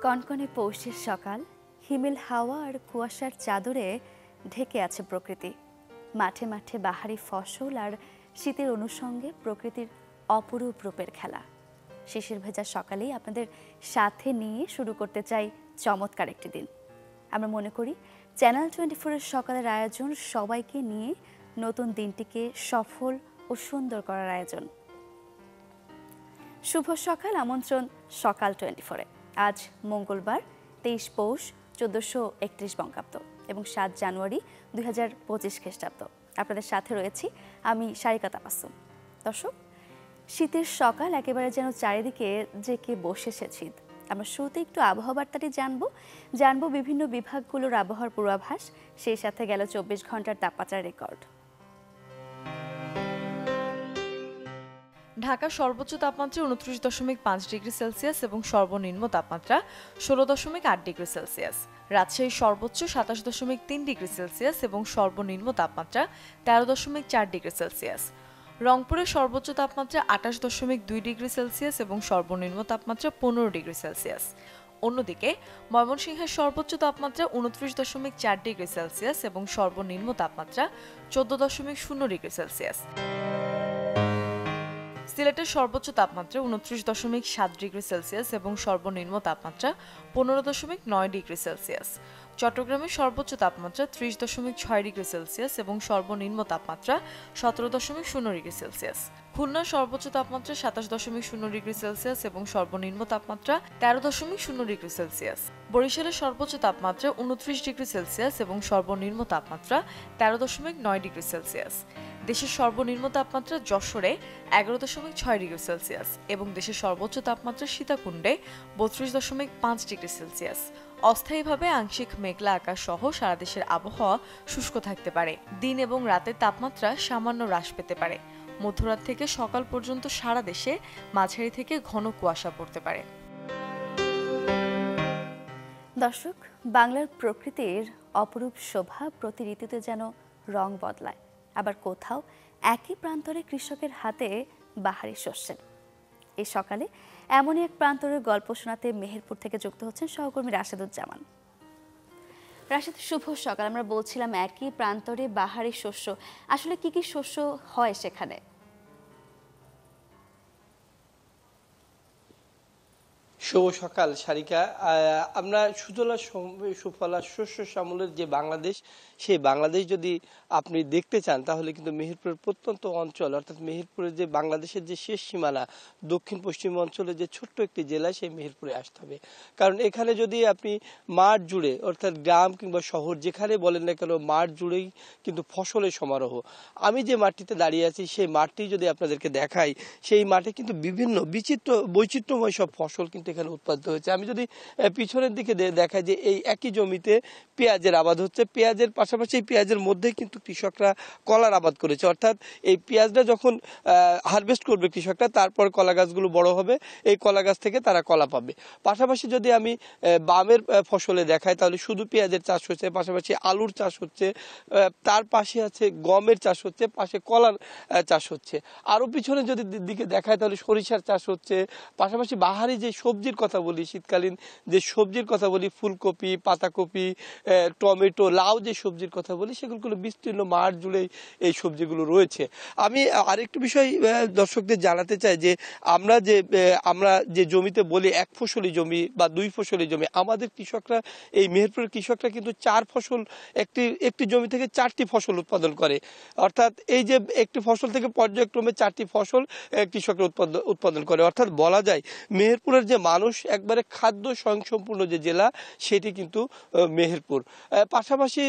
কনকনে পৌষের সকাল, হিমেল হাওয়া আর কুয়াশার চাদরে ঢেকে আছে প্রকৃতি। মাঠে মাঠে বাহারি ফসল আর শীতের অনুষঙ্গে প্রকৃতির অপরূপ রূপের খেলা। শিশির ভেজা সকালেই আপনাদের সাথে নিয়ে শুরু করতে চাই চমৎকার একটি দিন। আমরা মনে করি চ্যানেল 24-এর সকালের আয়োজন সবাইকে নিয়ে নতুন দিনটিকে সফল ও সুন্দর করার আয়োজন। শুভ সকাল, আমন্ত্রণ সকাল 24-এ। আজ মঙ্গলবার 23 পৌষ 1431 বঙ্গাব্দ এবং 7 জানুয়ারি 2025 খ্রিস্টাব্দ। আপনাদের সাথে রয়েছি আমি সারিকা তাবাসসুম। দর্শক, শীতের সকাল একেবারে যেন চারিদিকে জেঁকে বসেছে শীত। আমরা শুরুতে একটু আবহাওয়া বার্তাটি জানবো বিভিন্ন বিভাগগুলোর আবহাওয়ার পূর্বাভাস, সেই সাথে গেল 24 ঘন্টার তাপমাত্রার রেকর্ড। ঢাকা সর্বোচ্চ তাপমাত্রা 29.5 ডিগ্রি সেলসিয়াস এবং সর্বনিম্ন তাপমাত্রা 16.8 ডিগ্রি সেলসিয়াস। রাজশাহী সর্বোচ্চ 27.3 ডিগ্রি সেলসিয়াস এবং সর্বনিম্ন তাপমাত্রা 13.4 ডিগ্রি সেলসিয়াস। রংপুরের সর্বোচ্চ তাপমাত্রা 28.2 ডিগ্রি সেলসিয়াস এবং সর্বনিম্ন তাপমাত্রা 15 ডিগ্রি সেলসিয়াস। অন্যদিকে ময়মনসিংহের সর্বোচ্চ তাপমাত্রা 29.4 ডিগ্রি সেলসিয়াস এবং সর্বনিম্ন তাপমাত্রা 14.0 ডিগ্রি সেলসিয়াস। সিলেটের সর্বোচ্চ তাপমাত্রা 29.7 ডিগ্রি সেলসিয়াস এবং সর্বনিম্ন তাপমাত্রা 15.9 ডিগ্রি সেলসিয়াস। চট্টগ্রামের সর্বোচ্চ তাপমাত্রা 30.6 ডিগ্রি সেলসিয়াস এবং সর্বনিম্ন তাপমাত্রা 17.0 ডিগ্রি সেলসিয়াস। খুলনার সর্বোচ্চ তাপমাত্রা 27.0 ডিগ্রি সেলসিয়াস এবং সর্বনিম্ন তাপমাত্রা 13.0 ডিগ্রি সেলসিয়াস। বরিশালের সর্বোচ্চ তাপমাত্রা 29 ডিগ্রি সেলসিয়াস এবং সর্বনিম্ন তাপমাত্রা 13.9 ডিগ্রি সেলসিয়াস। দেশের সর্বনিম্ন তাপমাত্রা যশোরে 11.6 ডিগ্রি সেলসিয়াস এবং দেশের সর্বোচ্চ তাপমাত্রা সীতাকুণ্ডে 32.5 ডিগ্রি সেলসিয়াস। অস্থায়ীভাবে আংশিক মেঘলা আকাশ সহ সারা দেশের আবহাওয়া শুষ্ক থাকতে পারে। দিন এবং রাতের তাপমাত্রা সামান্য হ্রাস পেতে পারে। মধ্যরাত থেকে সকাল পর্যন্ত সারা দেশে মাঝারি থেকে ঘন কুয়াশা পড়তে পারে। দর্শক, বাংলার প্রকৃতির অপরূপ শোভা প্রতি ঋতুতে যেন রং বদলায়, আবার কোথাও একই প্রান্তরে কৃষকের হাতে বাহারি শস্যের। এই সকালে এমনই এক প্রান্তরের গল্প শোনাতে মেহেরপুর থেকে যুক্ত হচ্ছেন সহকর্মী রাশেদুজ্জামান। রাশেদ, শুভ সকাল। আমরা বলছিলাম একই প্রান্তরে বাহারি শস্য, আসলে কি কি শস্য হয় সেখানে? শুভ সকাল সারিকা। আমরা সুজলা সুফলা শস্য শ্যামলের যে বাংলাদেশ, সেই বাংলাদেশ যদি আপনি দেখতে চান তাহলে কিন্তু মেহেরপুরের প্রত্যন্ত অঞ্চল, অর্থাৎ মেহেরপুরের যে বাংলাদেশের যে শেষ সীমানা দক্ষিণ পশ্চিম অঞ্চলে যে ছোট্ট একটি জেলা, সেই মেহেরপুরে আসতে হবে। কারণ এখানে যদি আপনি মাঠ জুড়ে, অর্থাৎ গ্রাম কিংবা শহর যেখানে বলেন না কেন, মাঠ জুড়েই কিন্তু ফসলের সমারোহ। আমি যে মাঠটিতে দাঁড়িয়ে আছি সেই মাঠটি যদি আপনাদেরকে দেখাই, সেই মাঠে কিন্তু বিভিন্ন বৈচিত্র্যময় সব ফসল কিন্তু এখানে উৎপাদিত হয়েছে। আমি যদি পিছনের দিকে দেখাই যে এই একই জমিতে পেঁয়াজের আবাদ হচ্ছে, পেঁয়াজের পাশাপাশি পেঁয়াজের মধ্যে কিন্তু কৃষকরা কলার আবাদ করেছে। অর্থাৎ এই পেঁয়াজটা যখন হারভেস্ট করবে কৃষকরা, তারপর কলা গাছগুলো বড় হবে, এই কলা গাছ থেকে তারা কলা পাবে। পাশাপাশি যদি আমি বামের ফসলে দেখাই তাহলে শুধু পেঁয়াজের চাষ হচ্ছে, পাশাপাশি আলুর চাষ হচ্ছে, তার পাশে আছে গমের চাষ হচ্ছে, পাশে কলার চাষ হচ্ছে। আরো পিছনে যদি দিকে দেখায় তাহলে সরিষার চাষ হচ্ছে। পাশাপাশি বাহারি যে সবজির কথা বলি, শীতকালীন যে সবজির কথা বলি, ফুলকপি, পাতাকপি, টমেটো, লাউ যে সবজির কথা বলি, সেগুলো বিস্তীর্ণ মাঠ জুড়ে এই সবজিগুলো রয়েছে। আমি আরেকটু বিষয় দর্শকদের জানাতে চাই যে আমরা যে জমিতে বলি এক ফসলি জমি বা দুই ফসলি জমি, আমাদের কৃষকরা, এই মেহেরপুরের কৃষকরা কিন্তু 4 ফসল একটি জমি থেকে 4টি ফসল উৎপাদন করে। অর্থাৎ এই যে একটি ফসল থেকে পর্যায়ক্রমে 4টি ফসল কৃষকরা উৎপাদন করে। অর্থাৎ বলা যায় মেহেরপুরের যে মানুষ একবারে খাদ্য স্বয়ংসম্পূর্ণ যে জেলা, সেটি কিন্তু মেহেরপুর। পাশাপাশি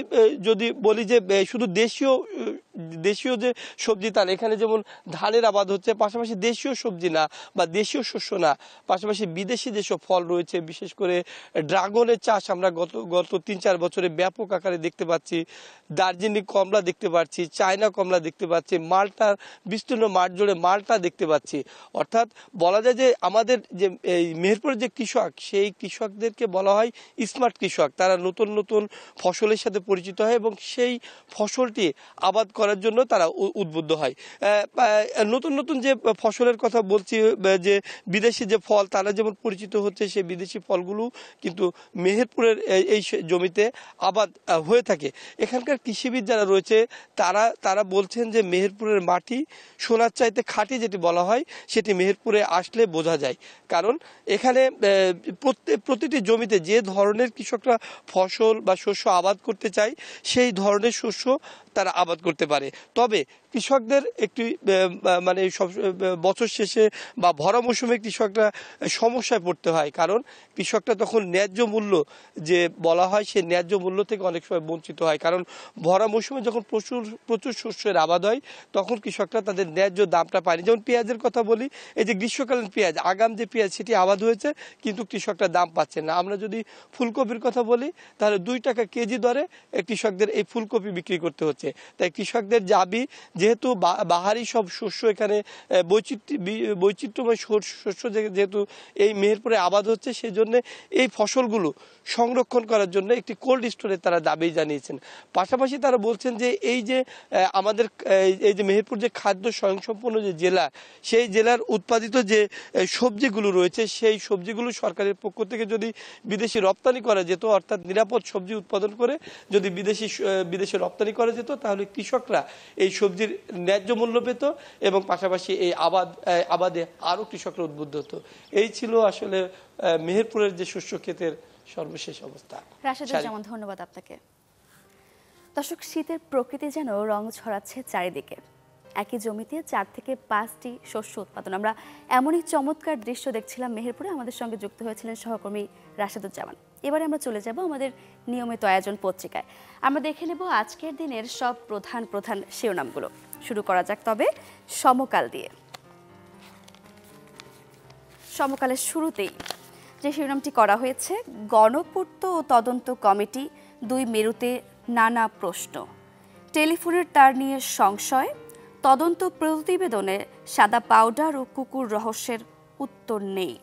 যদি বলি যে শুধু দেশীয় যে সবজি তা না, এখানে যেমন ধানের আবাদ হচ্ছে, পাশাপাশি দেশীয় সবজি না বা দেশীয় শস্য না, পাশাপাশি বিদেশি যেসব ফল রয়েছে, বিশেষ করে ড্রাগনের চাষ আমরা গত 3-4 বছরে ব্যাপক আকারে দেখতে পাচ্ছি। দার্জিলিং কমলা দেখতে পাচ্ছি, চায়না কমলা দেখতে পাচ্ছি, মাল্টার বিস্তীর্ণ মাঠ জুড়ে মাল্টা দেখতে পাচ্ছি। অর্থাৎ বলা যায় যে আমাদের যে এই মেহেরপুরের যে কৃষক, সেই কৃষকদেরকে বলা হয় স্মার্ট কৃষক। তারা নতুন নতুন ফসলের সাথে পরিচিত হয় হয় এবং সেই ফসলটি আবাদ করার জন্য তারা উদ্বুদ্ধ হয়। নতুন নতুন যে ফসলের কথা বলছি, যে বিদেশি যে ফল তারা যেমন পরিচিত হচ্ছে, সেই বিদেশি ফলগুলো কিন্তু মেহেরপুরের এই জমিতে আবাদ হয়ে থাকে। এখানকার কৃষিবিদ যারা রয়েছে তারা বলছেন যে মেহেরপুরের মাটি সোনার চাইতে খাঁটি যেটি বলা হয়, সেটি মেহেরপুরে আসলে বোঝা যায়। কারণ এখানে প্রতিটি জমিতে যে ধরনের কৃষকরা ফসল বা শস্য আবাদ করতে চায় সেই ধরনের শস্য তারা আবাদ করতে পারে। তবে কৃষকদের একটি মানে সব বছর শেষে বা ভরা মৌসুমে কৃষকরা সমস্যায় পড়তে হয়, কারণ কৃষকরা তখন ন্যায্য মূল্য যে বলা হয় সেই ন্যায্য মূল্য থেকে অনেক সময় বঞ্চিত হয়। কারণ ভরা মৌসুমে যখন প্রচুর শস্যের আবাদ হয় তখন কৃষকরা তাদের ন্যায্য দামটা পায়নি। যেমন পেঁয়াজের কথা বলি, এই যে গ্রীষ্মকালীন পেঁয়াজ, আগাম যে পেঁয়াজ সেটি আবাদ হয়েছে কিন্তু কৃষকরা দাম পাচ্ছেন না। আমরা যদি ফুলকপির কথা বলি তাহলে 2 টাকা কেজি দরে কৃষকদের এই ফুলকপি বিক্রি করতে হচ্ছে। তাই কৃষকদের দাবি, যেহেতু বাহারি সব শস্য এখানে বৈচিত্র্যময় শস্য যেহেতু এই মেহেরপুরে আবাদ হচ্ছে, সেই জন্য এই ফসলগুলো সংরক্ষণ করার জন্য একটি কোল্ড স্টোরে তারা দাবি জানিয়েছেন। পাশাপাশি তারা বলছেন যে এই যে আমাদের এই যে মেহেরপুর যে খাদ্য স্বয়ংসম্পন্ন যে জেলা, সেই জেলার উৎপাদিত যে সবজিগুলো রয়েছে সেই সবজিগুলো সরকারের পক্ষ থেকে যদি বিদেশি রপ্তানি করা যেত, অর্থাৎ নিরাপদ সবজি উৎপাদন করে যদি বিদেশে রপ্তানি করা যেত, তাহলে কৃষকরা এই সবজির ন্যায্য মূল্য পেত এবং পাশাপাশি এই আবাদে আরও কৃষকরা উদ্বুদ্ধ হতো। এই ছিল আসলে মেহেরপুরের যে শস্য ক্ষেতের সর্বশেষ অবস্থা। রাশেদুজ্জামান, ধন্যবাদ আপনাকে। দর্শক, শীতের প্রকৃতি যেন রং ছড়াচ্ছে চারিদিকে। একই জমিতে 4 থেকে 5টি শস্য উৎপাদন। আমরা এমনই চমৎকার দৃশ্য দেখছিলাম মেহেরপুরে। আমাদের সঙ্গে যুক্ত হয়েছিলেন সহকর্মী রাশেদুজ্জামান। এবারে আমরা চলে যাব আমাদের নিয়মিত আয়োজন পত্রিকায়। আমরা দেখে নেব আজকের দিনের সব প্রধান শিরোনামগুলো। শুরু করা যাক তবে সমকাল দিয়ে। সমকালের শুরুতেই যে শিরোনামটি করা হয়েছে, গণপূর্ত ও তদন্ত কমিটি, 2 মেরুতে নানা প্রশ্ন, টেলিফোনের তার নিয়ে সংশয়, তদন্ত প্রতিবেদনে সাদা পাউডার ও কুকুর রহস্যের উত্তর নেই।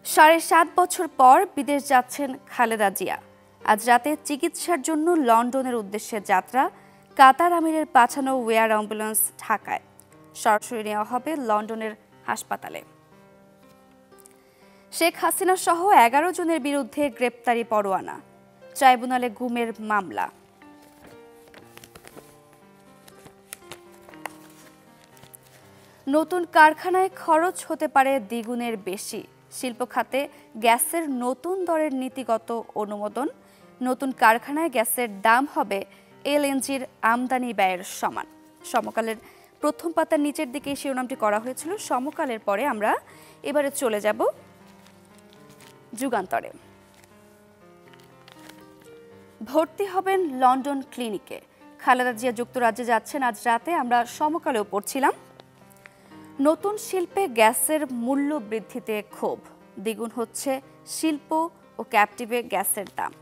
7.5 বছর পর বিদেশ যাচ্ছেন খালেদা জিয়া। আজ রাতে চিকিৎসার জন্য লন্ডনের উদ্দেশ্যে যাত্রা। কাতার আমিরের পাঠানো ওয়্যার অ্যাম্বুলেন্স ঢাকায়, সরাসরি নেওয়া হবে লন্ডনের হাসপাতালে। শেখ হাসিনা সহ 11 জনের বিরুদ্ধে গ্রেপ্তারি পরোয়ানা, ট্রাইব্যুনালে গুমের মামলা। নতুন কারখানায় খরচ হতে পারে দ্বিগুণের বেশি, শিল্প খাতে গ্যাসের নতুন দরের নীতিগত অনুমোদন। নতুন কারখানায় গ্যাসের দাম হবে এলএনজির আমদানি ব্যয়ের সমান। সমকালের প্রথম পাতার নিচের দিকে শিরোনামটি করা হয়েছিল। সমকালের পরে আমরা এবারে চলে যাব যুগান্তরে। ভর্তি হবেন লন্ডন ক্লিনিকে, খালেদা জিয়া যুক্তরাজ্যে যাচ্ছেন আজ রাতে। আমরা সমকালেও পড়ছিলাম, নতুন শিল্পে গ্যাসের মূল্য বৃদ্ধিতে ক্ষোভ, দ্বিগুণ হচ্ছে শিল্প ও ক্যাপটিভে গ্যাসের দাম।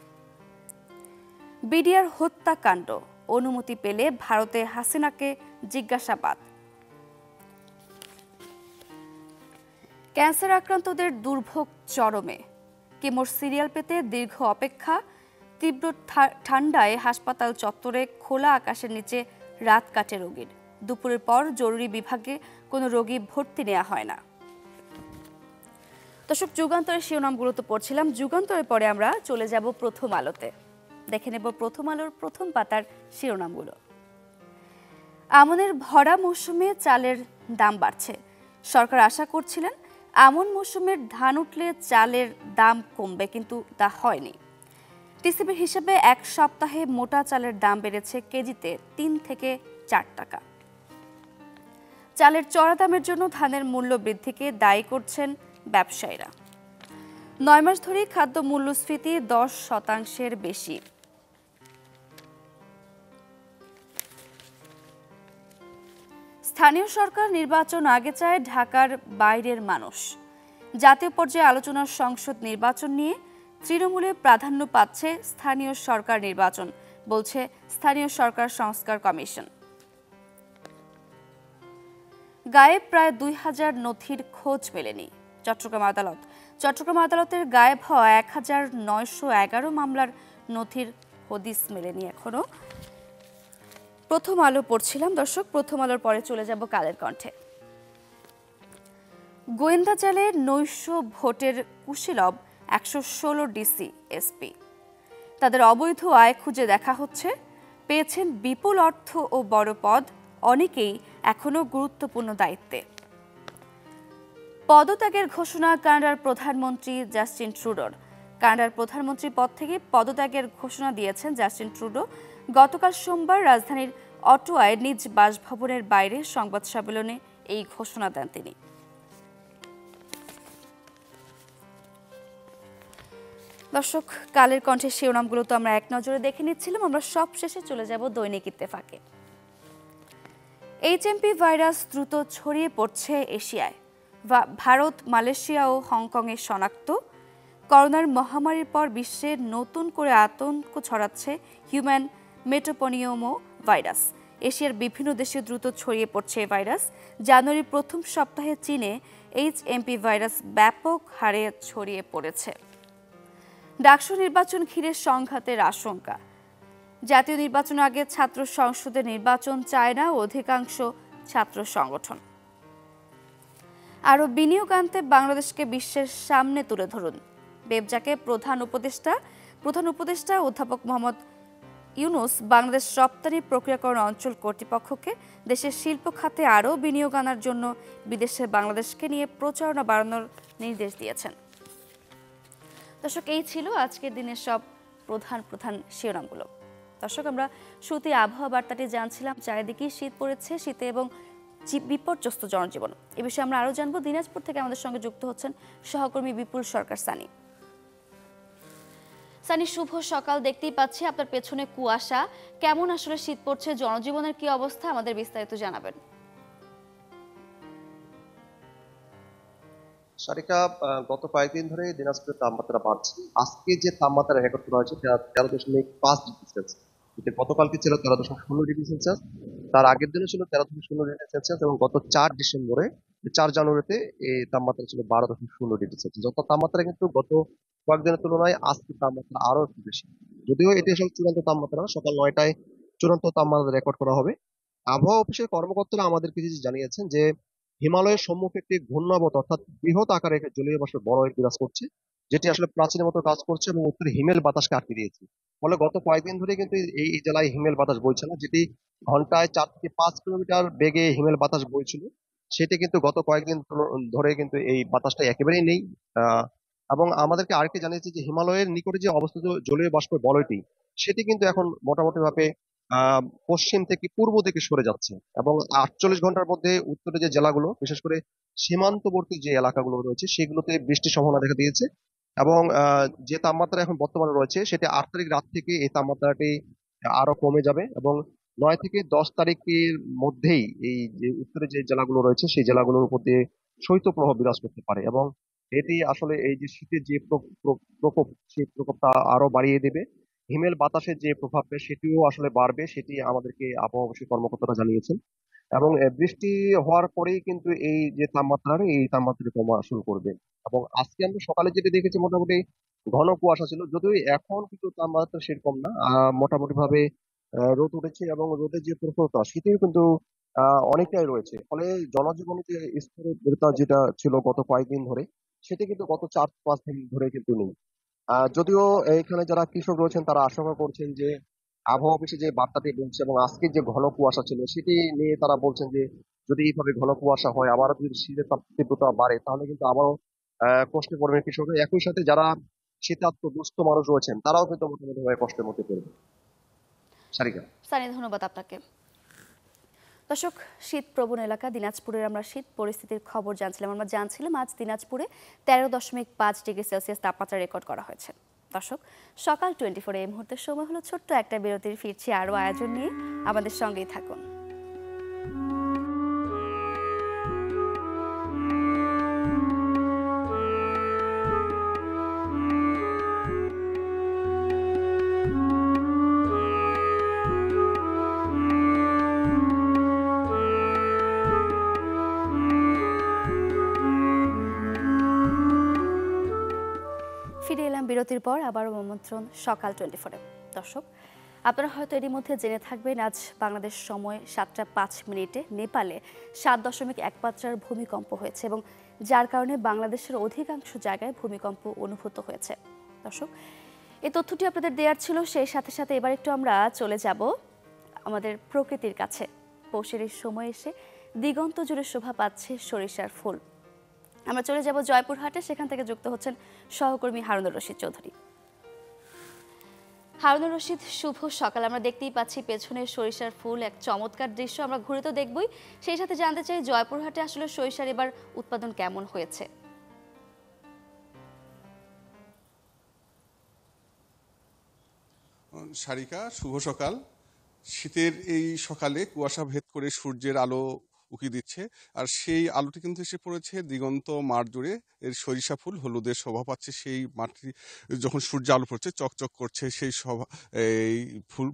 বিডিআর হত্যাকাণ্ড, অনুমতি পেলে ভারতে হাসিনাকে জিজ্ঞাসাবাদ। ক্যান্সার আক্রান্তদের দুর্ভোগ চরমে, কেমোর সিরিয়াল পেতে দীর্ঘ অপেক্ষা। তীব্র ঠান্ডায় হাসপাতাল চত্বরে খোলা আকাশের নিচে রাত কাটে রোগীর। দুপুরের পর জরুরি বিভাগে কোনো রোগী ভর্তি নেওয়া হয় না। দর্শক, যুগান্তরের শিরোনামগুলো তো পড়ছিলাম। যুগান্তরের পরে আমরা চলে যাব প্রথম আলোতে, দেখে নেব প্রথম আলোর প্রথম পাতার শিরোনামগুলো। আমনের ভরা মৌসুমে চালের দাম বাড়ছে। সরকার আশা করছিলেন আমন মৌসুমের ধান উঠলে চালের দাম কমবে, কিন্তু তা হয়নি। টিসিবির হিসেবে 1 সপ্তাহে মোটা চালের দাম বেড়েছে কেজিতে 3 থেকে 4 টাকা। চালের চড়া দামের জন্য ধানের মূল্য বৃদ্ধিকে দায়ী করছেন ব্যবসায়ীরা। 9 মাস ধরে খাদ্য মূল্যস্ফীতি 10% বেশি। স্থানীয় সরকার নির্বাচন আগে চায় ঢাকার বাইরের মানুষ। জাতীয় পর্যায়ে আলোচনার সংসদ নির্বাচন নিয়ে তৃণমূলে প্রাধান্য পাচ্ছে স্থানীয় সরকার নির্বাচন, বলছে স্থানীয় সরকার সংস্কার কমিশন। গায়েব প্রায় 2000 নথির খোঁজ মেলেনি। চট্টগ্রাম আদালতের গায়েব হওয়া 1911 মামলার নথির হদিস মেলেনি এখনো। প্রথম আলো পড়ছিলাম দর্শক, প্রথম আলোর পরে চলে যাব কালের কণ্ঠে। গোয়েন্দা জালে নৈশ ভোটের কুশীলব 116 ডিসি এসপি, তাদের অবৈধ আয় খুঁজে দেখা হচ্ছে। পেয়েছেন বিপুল অর্থ ও বড় পদ, অনেকেই এখনো গুরুত্বপূর্ণ দায়িত্বে। পদত্যাগের ঘোষণা কানাডার প্রধানমন্ত্রী জাস্টিন ট্রুডোর। কানাডার প্রধানমন্ত্রী পদ থেকে পদত্যাগের ঘোষণা দিয়েছেন জাস্টিন ট্রুডো। গতকাল সোমবার রাজধানীর অটোয়ায় নিজ বাসভবনের বাইরে সংবাদ সম্মেলনে এই ঘোষণা দেন তিনি। দর্শক, কালের কণ্ঠের শিরোনামগুলো তো আমরা এক নজরে দেখে নিচ্ছিলাম, আমরা সব শেষে চলে যাব দৈনিক ইত্তেফাকে। এইচএমপি ভাইরাস দ্রুত ছড়িয়ে পড়ছে এশিয়ায়। ভারত, মালয়েশিয়া ও হংকংয়ে শনাক্ত। করোনার মহামারীর পর বিশ্বে নতুন করে আতঙ্ক ছড়াচ্ছে হিউম্যান মেটোপনিওমো ভাইরাস। এশিয়ার বিভিন্ন দেশে দ্রুত ছড়িয়ে পড়ছে এই ভাইরাস। জানুয়ারির প্রথম সপ্তাহে চীনে এইচএমপি ভাইরাস ব্যাপক হারে ছড়িয়ে পড়েছে। ডাকসু নির্বাচন ঘিরে সংঘাতের আশঙ্কা। জাতীয় নির্বাচন আগে ছাত্র সংসদের নির্বাচন চায় না অধিকাংশ ছাত্র সংগঠন। আরও বিনিয়োগ আনতে বাংলাদেশকে বিশ্বের সামনে তুলে ধরুন। বেবজাকে প্রধান উপদেষ্টা অধ্যাপক মোহাম্মদ ইউনুস বাংলাদেশ রপ্তানি প্রক্রিয়াকরণ অঞ্চল কর্তৃপক্ষকে দেশের শিল্প খাতে আরও বিনিয়োগ আনার জন্য বিদেশে বাংলাদেশকে নিয়ে প্রচারণা বাড়ানোর নির্দেশ দিয়েছেন। দর্শক, এই ছিল আজকের দিনের সব প্রধান শিরোনামগুলো। দর্শক, আমরা শুরুতে আবহাওয়া বার্তাটি জানছিলাম। চারিদিকেই শীত পড়েছে, শীতে এবং বিপর্যস্ত জনজীবন। এ বিষয়ে আমরা আরও জানবো। দিনাজপুর থেকে আমাদের সঙ্গে যুক্ত হচ্ছেন সহকর্মী বিপুল সরকার। সানি, শুভ সকাল। দেখতেই পাচ্ছি আপনার পেছনে কুয়াশা। কেমন আসলে শীত পড়ছে, জনজীবনের কি অবস্থা, আমাদের বিস্তারিত জানাবেন। সারিকা, গত কয়েকদিন ধরে দিনাজপুরের তাপমাত্রা বাড়ছে। আজকে যে তাপমাত্রা রেকর্ড করা হয়েছে 13.5 ডিগ্রি সেলসিয়াস। গতকালকে ছিল 13.16 ডিগ্রি সেলসিয়াস, তার আগের দিনে ছিল 13.16 ডিগ্রি সেলসিয়াস, এবং গত 4 জানুয়ারিতে এই তাপমাত্রা ছিল 12.16 ডিগ্রি সেলসিয়াস। যত তাপমাত্রা কিন্তু গত কয়েকদিনের তুলনায় আজকে তাপমাত্রা আরো একটু বেশি। যদিও এটি আসলে চূড়ান্ত তাপমাত্রা, সকাল 9টায় চূড়ান্ত তাপমাত্রা রেকর্ড করা হবে। আবহাওয়া অফিসের কর্মকর্তারা আমাদেরকে জানিয়েছেন যে হিমালয়ের সম্মুখে একটি ঘূর্ণাবর্ত অর্থাৎ বৃহৎ আকারে জলীয় বাষ্প বড় বিরাজ করছে, যেটি আসলে প্রাচীনের মতো কাজ করছে এবং উত্তরে হিমেল বাতাসকে আটকে দিয়েছে। ফলে গত কয়েকদিন ধরে কিন্তু এই জেলায় হিমেল বাতাস বইছে না, যেটি ঘন্টায় 4 থেকে 5 কিলোমিটার বেগে হিমেল বাতাস বইছিল, সেটি কিন্তু গত কয়েকদিন ধরে কিন্তু এই বাতাসটা একেবারেই নেই। এবং আমাদেরকে আরেকটি জানিয়েছে যে হিমালয়ের নিকটে যে অবস্থিত জলীয় বাষ্প বলয়টি, সেটি কিন্তু এখন মোটামুটি ভাবে পশ্চিম থেকে পূর্ব দিকে সরে যাচ্ছে, এবং 48 ঘন্টার মধ্যে উত্তরে যে জেলাগুলো, বিশেষ করে সীমান্তবর্তী যে এলাকাগুলো রয়েছে, সেগুলোতে বৃষ্টির সম্ভাবনা দেখা দিয়েছে। এবং যে তাপমাত্রা এখন বর্তমানে রয়েছে, সেটা 8 তারিখ রাত থেকে এই তাপমাত্রাটি আরো কমে যাবে, এবং 9 থেকে 10 তারিখের মধ্যেই এই যে উত্তরে যে জেলাগুলো রয়েছে, সেই জেলাগুলোর উপর দিয়ে শৈত্যপ্রবাহ বিরাজ করতে পারে, এবং এটি আসলে এই যে শীতের যে প্রকোপ, সেই প্রকোপটা আরো বাড়িয়ে দেবে। হিমেল বাতাসের যে প্রভাবটা, সেটিও আসলে বাড়বে, সেটি আমাদেরকে আবহাওয়া অফিসের কর্মকর্তারা জানিয়েছেন। এবং বৃষ্টি হওয়ার পরেই কিন্তু এই যে তাপমাত্রা কমা শুরু করবে। এবং আজকে আমরা সকালে যেটা দেখেছি, মোটামুটি ঘন কুয়াশা ছিল, যদিও এখন কিন্তু তাপমাত্রা সেরকম না, মোটামুটি ভাবে রোদ উঠেছে, এবং রোদের যে প্রখরতা, সেটিও কিন্তু অনেকটাই রয়েছে। ফলে জনজীবনে যে স্থিরতা যেটা ছিল গত কয়েকদিন ধরে, সেটি কিন্তু গত 4-5 দিন ধরে কিন্তু নেই। যদিও এখানে যারা কৃষক রয়েছেন, তারা আশঙ্কা করছেন যে আবহাওয়া অফিসে যে বার্তাটি বলছে এবং আজকে যে ঘন কুয়াশা ছিল, সেটি নিয়ে তারা বলছেন যে যদি এইভাবে ঘন কুয়াশা হয়, আবার যদি শীতের তীব্রতা বাড়ে, তাহলে কিন্তু আবারও কষ্টে পড়বে কৃষকরা। একই সাথে যারা শীতার্ত দুস্থ মানুষ রয়েছেন, তারাও কিন্তু মোটামুটি ভাবে কষ্টের মধ্যে পড়বে। সারিকা, ধন্যবাদ আপনাকে। দর্শক, শীত প্রবণ এলাকা দিনাজপুরের আমরা শীত পরিস্থিতির খবর জানছিলাম। আমরা জানছিলাম আজ দিনাজপুরে 13.5 ডিগ্রি সেলসিয়াস তাপমাত্রা রেকর্ড করা হয়েছে। দর্শক, সকাল 24 এই মুহূর্তে সময় হলো ছোট্ট একটা বিরতির। ফিরছি আরও আয়োজন নিয়ে, আমাদের সঙ্গেই থাকুন। ফিরে এলাম বিরতির পর, আবারও আমন্ত্রণ সকাল 24-এ। দর্শক, আপনারা হয়তো এরই মধ্যে জেনে থাকবেন আজ বাংলাদেশ সময় 7টা 5 মিনিটে নেপালে 7.1 মাত্রার ভূমিকম্প হয়েছে এবং যার কারণে বাংলাদেশের অধিকাংশ জায়গায় ভূমিকম্প অনুভূত হয়েছে। দর্শক, এই তথ্যটি আপনাদের দেওয়ার ছিল। সেই সাথে সাথে এবার একটু আমরা চলে যাব আমাদের প্রকৃতির কাছে। পৌষের এই সময় এসে দিগন্ত জুড়ে শোভা পাচ্ছে সরিষার ফুল। আমরা চলে যাব জয়পুরহাটে, সেখান থেকে যুক্ত হচ্ছেন সহকর্মী হারুনুর রশিদ চৌধুরী। হারুনুর রশিদ, শুভ সকাল। আমরা দেখতেই পাচ্ছি পেছনে সরিষার ফুল, এক চমৎকার দৃশ্য। আমরা ঘুরে তো দেখবই, সেই সাথে জানতে চাই জয়পুরহাটে আসলে সরিষার এবার উৎপাদন কেমন হয়েছে। সারিকা, শুভ সকাল। শীতের এই সকালে কুয়াশা ভেদ করে সূর্যের আলো উকি দিচ্ছে, আর সেই আলোটি কিন্তু এসে পড়েছে দিগন্ত মাঠ জুড়ে। এর সরিষা ফুল হলুদের শোভা পাচ্ছে, সেই মাঠটি যখন সূর্য আলো পড়ছে চকচক করছে, সেই এই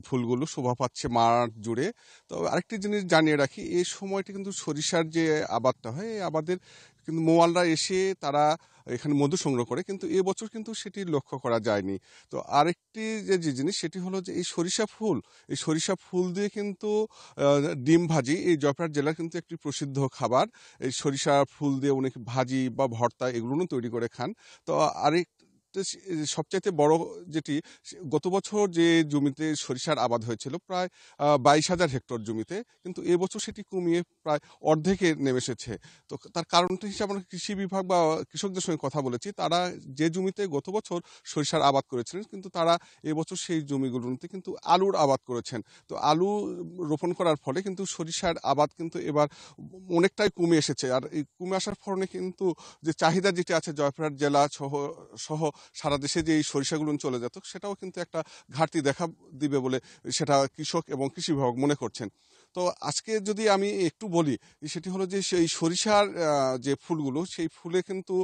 ফুলগুলো শোভা পাচ্ছে মাঠ জুড়ে। তো আরেকটি জিনিস জানিয়ে রাখি, এই সময়টি কিন্তু সরিষার যে আবাদটা হয়, এই আবাদের কিন্তু মোয়ালরা এসে তারা এখানে মধু সংগ্রহ করে, কিন্তু এবছর কিন্তু সেটি লক্ষ্য করা যায়নি। তো আরেকটি যে জিনিস সেটি হলো যে এই সরিষা ফুল দিয়ে কিন্তু ডিম ভাজি এই জয়পুরহাট জেলার কিন্তু একটি প্রসিদ্ধ খাবার। এই সরিষা ফুল দিয়ে অনেক ভাজি বা ভর্তা এগুলো তৈরি করে খান। তো আরেক সবচাইতে বড় যেটি, গত বছর যে জমিতে সরিষার আবাদ হয়েছিল প্রায় 22,000 হেক্টর জমিতে, কিন্তু এবছর সেটি কমিয়ে প্রায় অর্ধেকে নেমে এসেছে। তো তার কারণটি হিসেবে আমরা কৃষি বিভাগ বা কৃষকদের সঙ্গে কথা বলেছি। তারা যে জমিতে গত বছর সরিষার আবাদ করেছিলেন, কিন্তু তারা এবছর সেই জমিগুলোতে কিন্তু আলুর আবাদ করেছেন। তো আলু রোপণ করার ফলে কিন্তু সরিষার আবাদ কিন্তু এবার অনেকটাই কমে এসেছে। আর এই কমে আসার ফলে কিন্তু যে চাহিদা যেটি আছে জয়পুরহাট জেলা সহ সারা দেশে যে এই সরিষাগুলো চলে যেত, সেটাও কিন্তু একটা ঘাটতি দেখা দিবে বলে সেটা কৃষক এবং কৃষি বিভাগ মনে করছেন। তো আজকে যদি আমি একটু বলি, সেটি হলো যে সেই সরিষার যে ফুলগুলো, সেই ফুলে কিন্তু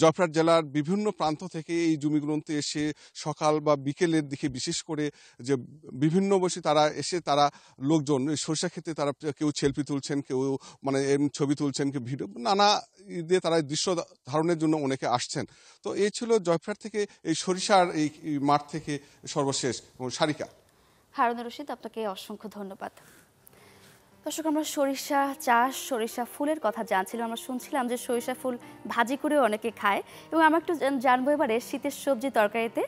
জয়পুরহাট জেলার বিভিন্ন প্রান্ত থেকে এই জমিগুলোতে এসে সকাল বা বিকেলের দিকে বিশেষ করে যে বিভিন্ন বসে তারা এসে তারা লোকজন সরিষা ক্ষেতে তারা কেউ সেলফি তুলছেন, কেউ মানে ছবি তুলছেন, কেউ ভিডিও নানা দিয়ে তারা দৃশ্য ধারণের জন্য অনেকে আসছেন। তো এই ছিল জয়পুরহাট থেকে এই সরিষার এই মাঠ থেকে সর্বশেষ। সারিকা। হারুনুর রশিদ, আপনাকে অসংখ্য ধন্যবাদ। দর্শক, আমরা সরিষা চাষ, সরিষা ফুলের কথা জানছিলাম। আমরা শুনছিলাম যে সরিষা ফুল ভাজি করে অনেকে খায়, এবং আমরা একটু জানবো এবারে শীতের সবজি তরকারিতে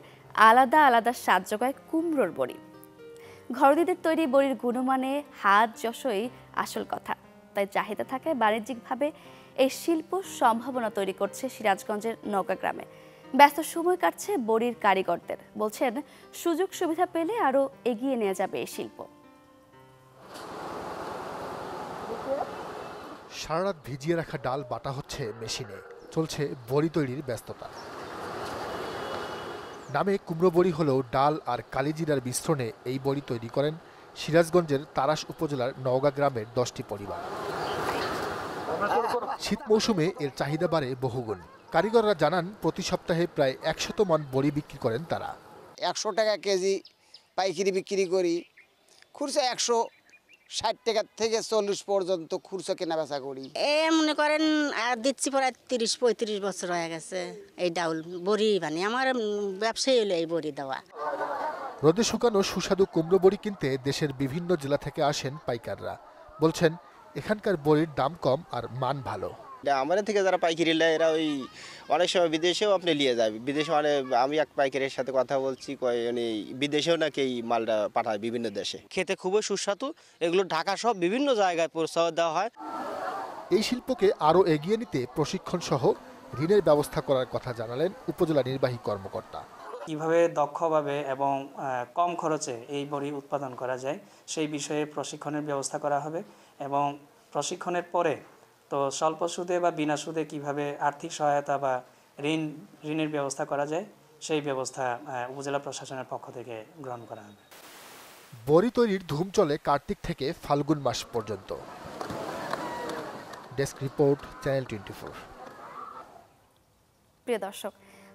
আলাদা আলাদা স্বাদ যোগায় কুমড়োর বড়ি। ঘরোয়াদের তৈরি বড়ির গুণমানে হাত যশই আসল কথা, তাই চাহিদা থাকায় বাণিজ্যিকভাবে এই শিল্প সম্ভাবনা তৈরি করছে সিরাজগঞ্জের নওগাঁ গ্রামে। ব্যস্ত সময় কাটছে বড়ির কারিগরদের, বলছেন সুযোগ সুবিধা পেলে আরও এগিয়ে নিয়ে যাবে এই শিল্প। সারারাত ভিজিয়ে রাখা ডাল বাটা হচ্ছে মেশিনে, চলছে বড়ি তৈরির ব্যস্ততা। নামে কুমড়ো বড়ি হলেও ডাল আর কালিজিরার মিশ্রণে এই বড়ি তৈরি করেন সিরাজগঞ্জের তারাস উপজেলার নওগাঁ গ্রামের 10টি পরিবার। শীত মৌসুমে এর চাহিদা বাড়ে বহুগুণ। কারিগররা জানান প্রতি সপ্তাহে প্রায় 100 মণ বড়ি বিক্রি করেন তারা। 100 টাকা কেজি পাইকারি বিক্রি করি, খুচরা 160 টাকা থেকে 40 পর্যন্ত খুচরা কেনা বেচা করি। মনে করেন আর দিচ্ছি প্রায় 30-35 বছর হয়ে গেছে এই ডাউল বড়ি বানিয়ে। আমার ব্যবসায়ী হলো এই বড়ি দেওয়া। রোদে শুকানো সুস্বাদু কুমড়ো বড়ি কিনতে দেশের বিভিন্ন জেলা থেকে আসেন পাইকাররা। বলছেন এখানকার বড়ির দাম কম আর মান ভালো। আমাদের থেকে যারা পাইকারি নেয় এরা ওই অনেক সময় বিদেশেও আপনি নিয়ে যাবে। বিদেশে আমি এক পাইকারের সাথে কথা বলছি, উনি বিদেশেও নাকি এই মালটা পাঠায় বিভিন্ন দেশে। খেতে খুবই সুস্বাদু। এগুলো ঢাকা সব বিভিন্ন জায়গায় প্রস্তাব দেওয়া হয়। এই শিল্পকে আরও এগিয়ে নিতে প্রশিক্ষণ সহ ঋণের ব্যবস্থা করার কথা জানালেন উপজেলা নির্বাহী কর্মকর্তা। কিভাবে দক্ষভাবে এবং কম খরচে এই বড়ি উৎপাদন করা যায় সেই বিষয়ে প্রশিক্ষণের ব্যবস্থা করা হবে, এবং প্রশিক্ষণের পরে তো স্বল্প সুদে বা বিনা সুদে কিভাবে আর্থিক সহায়তা বা ঋণের ব্যবস্থা করা যায় সেই ব্যবস্থা উপজেলা প্রশাসনের পক্ষ থেকে গ্রহণ করা হবে। বড়ি তৈরির ধুম চলে কার্তিক থেকে ফাল্গুন মাস পর্যন্ত। Desk report, channel 24। প্রিয় দর্শক,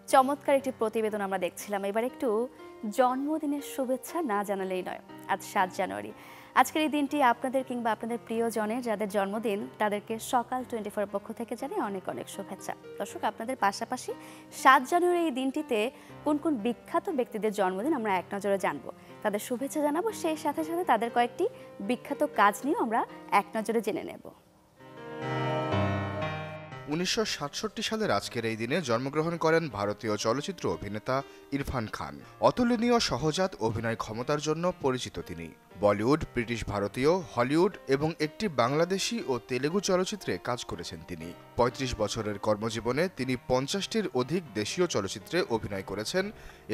চমৎকার একটি প্রতিবেদন আমরা দেখছিলাম। এবার একটু জন্মদিনের শুভেচ্ছা না জানালেই নয়। আজ 7 জানুয়ারি, আজকের এই দিনটি আপনাদের কিংবা আপনাদের প্রিয়জনের যাদের জন্মদিন তাদেরকে সকাল 24 পক্ষ থেকে জানাই অনেক অনেক শুভেচ্ছা। দর্শক, আপনাদের পাশাপাশি 7 জানুয়ারি এই দিনটিতে কোন কোন বিখ্যাত ব্যক্তিদের জন্মদিন আমরা এক নজরে জানবো, তাদের শুভেচ্ছা জানাবো, সেই সাথে সাথে তাদের কয়েকটি বিখ্যাত কাজ নিয়েও আমরা এক নজরে জেনে নেব। 1967 সালের আজকের এই দিনে জন্মগ্রহণ করেন ভারতীয় চলচ্চিত্র অভিনেতা ইরফান খান। অতুলনীয় সহজাত অভিনয় ক্ষমতার জন্য পরিচিত তিনি। বলিউড, ব্রিটিশ ভারতীয়, হলিউড এবং একটি বাংলাদেশি ও তেলেগু চলচ্চিত্রে কাজ করেছেন তিনি। 35 বছরের কর্মজীবনে তিনি 50টির অধিক দেশীয় চলচ্চিত্রে অভিনয় করেছেন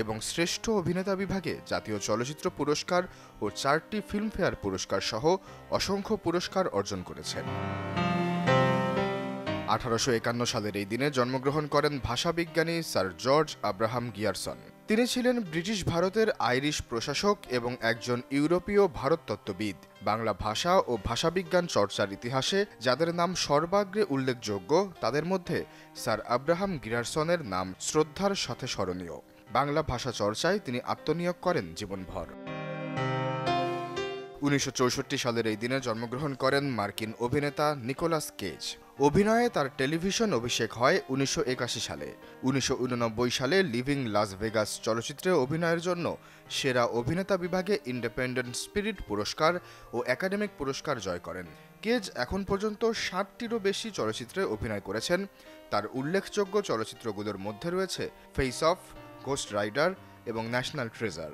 এবং শ্রেষ্ঠ অভিনেতা বিভাগে জাতীয় চলচ্চিত্র পুরস্কার ও 4টি ফিল্মফেয়ার পুরস্কার সহ অসংখ্য পুরস্কার অর্জন করেছেন। 1851 সালের এই দিনে জন্মগ্রহণ করেন ভাষাবিজ্ঞানী স্যার জর্জ আব্রাহাম গিয়ারসন। তিনি ছিলেন ব্রিটিশ ভারতের আইরিশ প্রশাসক এবং একজন ইউরোপীয় ভারততত্ত্ববিদ। বাংলা ভাষা ও ভাষাবিজ্ঞান চর্চার ইতিহাসে যাদের নাম সর্বাগ্রে উল্লেখযোগ্য তাদের মধ্যে স্যার আব্রাহাম গিয়ারসনের নাম শ্রদ্ধার সাথে স্মরণীয়। বাংলা ভাষা চর্চায় তিনি আত্মনিয়োগ করেন জীবনভর। 1964 সালের এই দিনে জন্মগ্রহণ করেন মার্কিন অভিনেতা নিকোলাস কেজ। অভিনয়ে তার টেলিভিশন অভিষেক হয় 1981 সালে। 1989 সালে লিভিং লাস ভেগাস চলচ্চিত্রে অভিনয়ের জন্য সেরা অভিনেতা বিভাগে ইন্ডিপেন্ডেন্ট স্পিরিট পুরস্কার ও একাডেমিক পুরস্কার জয় করেন। কেজ এখন পর্যন্ত 60টিরও বেশি চলচ্চিত্রে অভিনয় করেছেন। তার উল্লেখযোগ্য চলচ্চিত্রগুলোর মধ্যে রয়েছে ফেস অফ, ঘোস্ট রাইডার এবং ন্যাশনাল ট্রেজার।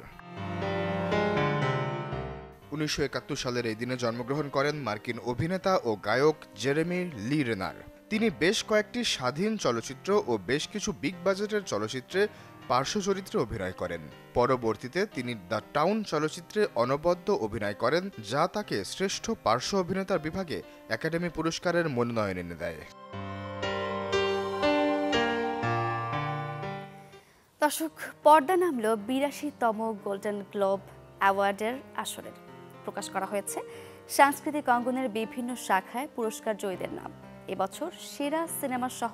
1971 সালের এই দিনে জন্মগ্রহণ করেন মার্কিন অভিনেতা ও গায়ক জেরেমি লি রেনার। তিনি বেশ কয়েকটি স্বাধীন চলচ্চিত্র ও বেশ কিছু বিগ বাজেটের চলচ্চিত্রে পার্শ্ব চরিত্রে অভিনয় করেন। পরবর্তীতে তিনি দ্য টাউন চলচ্চিত্রে অনবদ্য অভিনয় করেন, যা তাকে শ্রেষ্ঠ পার্শ্ব অভিনেতার বিভাগে একাডেমি পুরস্কারের মনোনয়ন এনে দেয়। দর্শক, পর্দা নামল 82তম গোল্ডেন গ্লোব অ্যাওয়ার্ডের আসরের। প্রকাশ করা হয়েছে সাংস্কৃতিক অঙ্গনের বিভিন্ন শাখায় পুরস্কার জয়ীদের নাম। এবছর সেরা সিনেমা সহ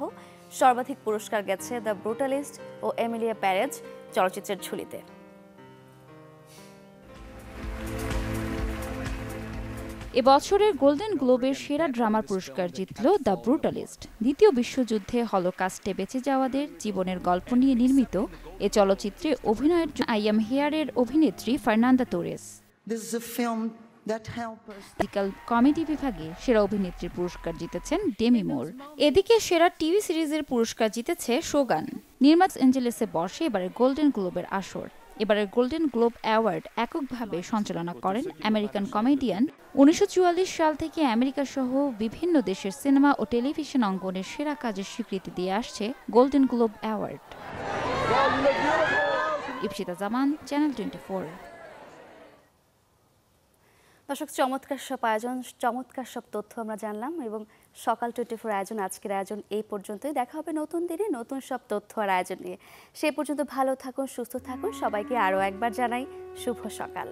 সর্বাধিক পুরস্কার গেছে দ্য ব্রুটালিস্ট ও এমিলিয়া প্যারেজ চলচ্চিত্রের ঝুলিতে। এবছরের গোল্ডেন গ্লোবের সেরা ড্রামার পুরস্কার জিতল দ্য ব্রুটালিস্ট। দ্বিতীয় বিশ্বযুদ্ধে হলোকাস্টে বেঁচে যাওয়াদের জীবনের গল্প নিয়ে নির্মিত এ চলচ্চিত্রে অভিনয়ের জন্য আই এম হিয়ারের অভিনেত্রী ফার্নান্দা তোরেস। কমেডি বিভাগে সেরা অভিনেত্রীর পুরস্কার জিতেছেন ডেমি মুর। এদিকে সেরা টিভি সিরিজের পুরস্কার জিতেছে শোগান। লস অ্যাঞ্জেলেসে বসে এবারের গোল্ডেন গ্লোবের আসর। এবারের গোল্ডেন গ্লোব অ্যাওয়ার্ড এককভাবে সঞ্চালনা করেন আমেরিকান কমেডিয়ান। 1944 সাল থেকে আমেরিকা সহ বিভিন্ন দেশের সিনেমা ও টেলিভিশন অঙ্গনের সেরা কাজের স্বীকৃতি দিয়ে আসছে গোল্ডেন গ্লোব অ্যাওয়ার্ড। ইপসিতা জামান, চ্যানেল 24। দর্শক, চমৎকার সব আয়োজন, চমৎকার সব তথ্য আমরা জানলাম এবং সকাল 24 আয়োজন, আজকের আয়োজন এই পর্যন্তই। দেখা হবে নতুন দিনে নতুন সব তথ্য আর আয়োজন নিয়ে। সে পর্যন্ত ভালো থাকুন, সুস্থ থাকুন। সবাইকে আরও একবার জানাই শুভ সকাল।